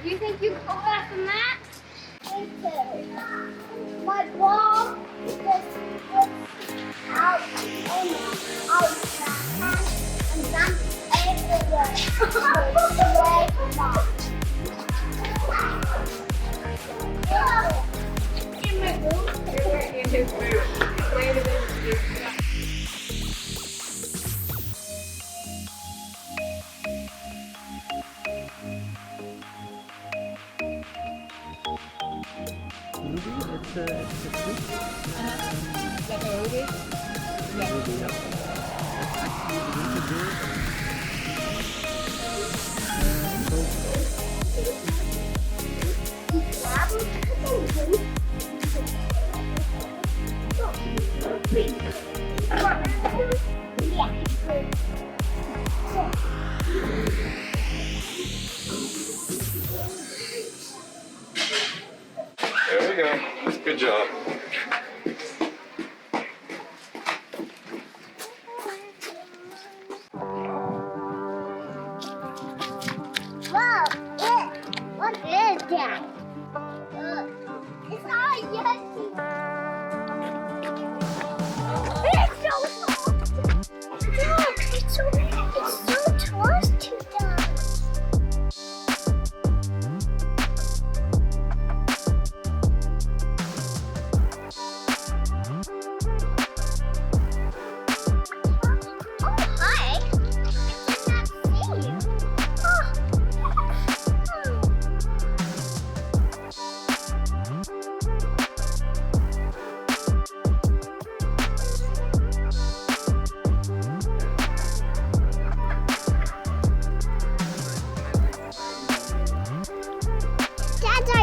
You think you can go faster than that? I think so. My ball just puts out and everywhere. Away from that. In my room. You're in his room. Wait a minute. It's a fruit. Like a ruby? Yeah. Ruby, yeah. It's actually winter bird. There we go. Good job. Whoa, what is that? It's not a Yeti. It's so soft. Look, it's so close to them.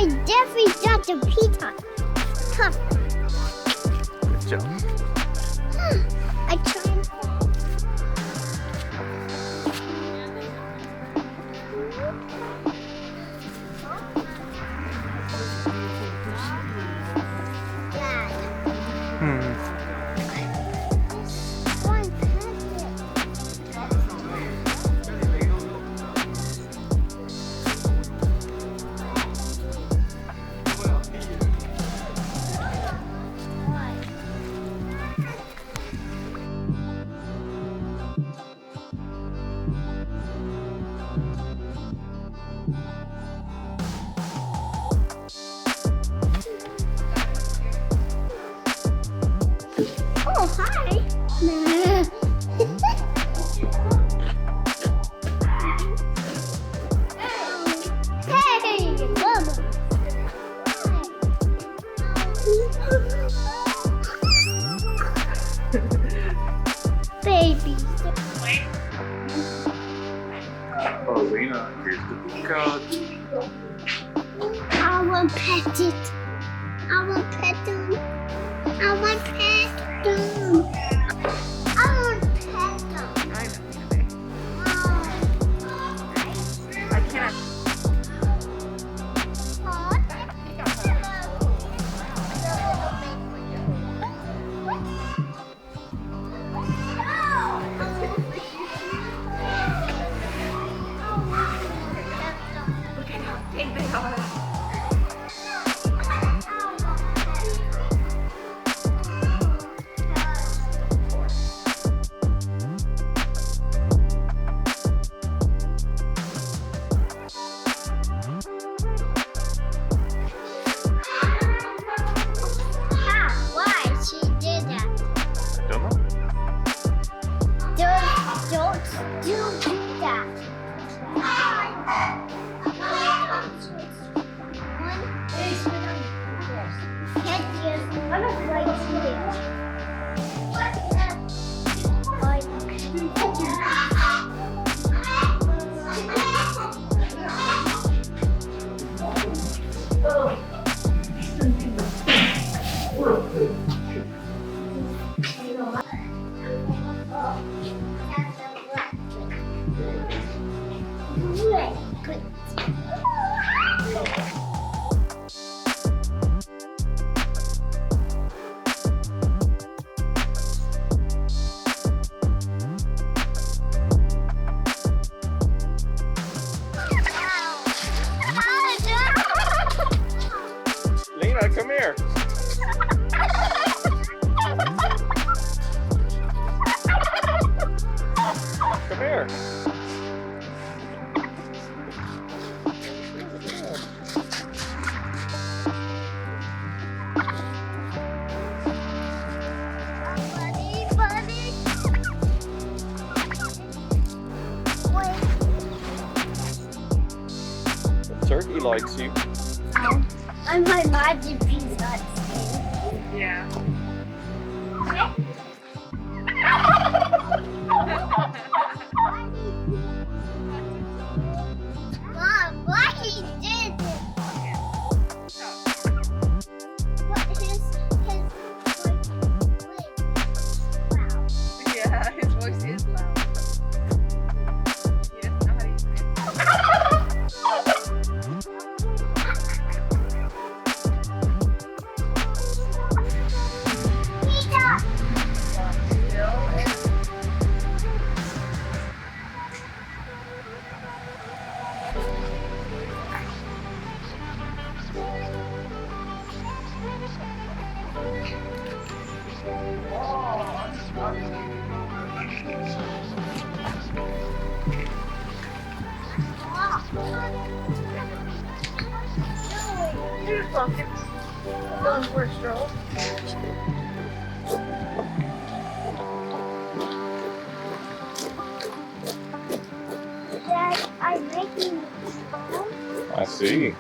I definitely got the pizza. Come. Good job. I tried. One Oh, hi. Hey, Mama. Baby. Oh, Lena, here's the book card. I want to pet it. I want to pet them. I want to pet them. I want to pet them. I know. I can't. Look at how big they are. Why she did that? Don't know. Don't do that. Lena, come here. Come here. The turkey likes you. I'm my magic pizza. Yeah. Mom, why he did this? What his wow. Yeah, his voice is loud. He doesn't know how to use Here's buckets. Those were straws. Dad, I'm making I see.